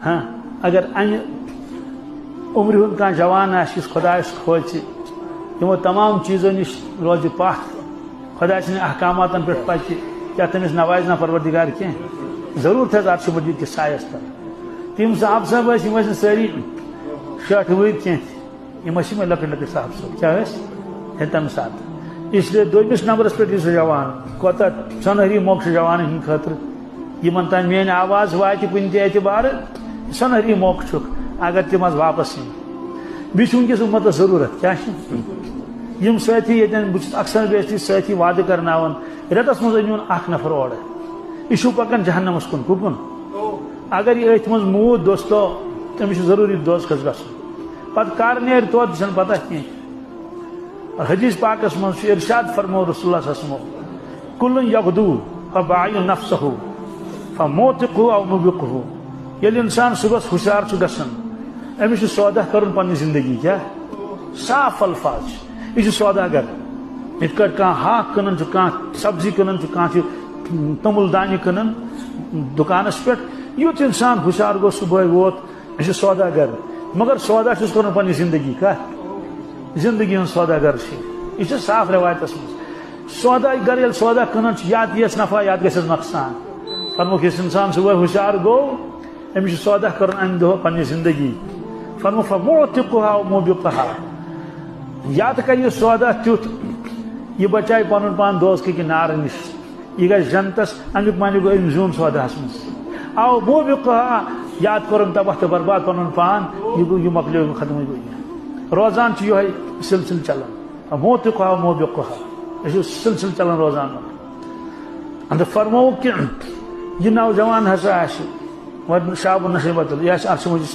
ہاں اگر ان عمر ہند کھانا جوان آس خدائس کھوچ یمو تمام چیزوں نش روز پاک خدا سن احکامات پہ پچہ کیا تمس نواز نا پروردگار کی ضرورت ہے عرش مجید کس سایس تل تم صاحب صاحب یم ساری 60 ور کی میں لکٹ لکٹ صاحب صاحب کیا تمہ سات اس لیے دومس نمبرس پہ یہ جوان کوتا سنہری موقع جوان ہند خاطر یمن تان میری آواز وات کن تہ اعتبار سنہری موقع اگر تم واپس ین بیس ونکس امت ضرورت کیا یم ساتھی یتن بہت اکثر بیشتر ساتھی وعدہ کرناون رتس مز انون اخ نفر اور یہ پکان جہنمس کن کن اگر یہ ات مز موت دوستو تمس ضروری دوزخس گھن پتہ کر نیر توت چھ پتہ کی حدیث پاکس مز ارشاد فرمو رسول اللہ صلی اللہ علیہ وسلم کل یغدو فباعی نفسه فموتقه او مبقه یل انسان صبح ہوشیار گھن امس سودا کرن پنہ زندگی کیا صاف الفاظ یہ سوداگر یت کٹ کان ہاک کنن کان سبزی کنن کان تومل دانہ کنن دکانس پہ یوت انسان ہوشیار گو صبح ووت یہ سوداگر مگر سودا کرن پنہ زندگی کا زندگی ہن سوداگر یہ صاف روایتس مز سودا گر یل سودا کنن یاد یس نفع یاد گھس نقصان فرموک اس انسان صبح ہوشیار گو امس سودا کرن امہ دہ پنہ زندگی فرمو فموتقها و موبقها یاد کر یہ سودا تیت یہ بچائے پن پان دوز کی نار نش یہ گھر جنتس امیک معنی گو ام زون سوداس مز او موبقها یاد کرن تباہ تو برباد پن پان یہ مکلیو ختم گو روزان یہ سلسل چلان موتقها و موبقها یہ سلسل چلان روزان اند فرمو کہ یہ نوجوان ہسا شاب نشیبت یہ عرش مجید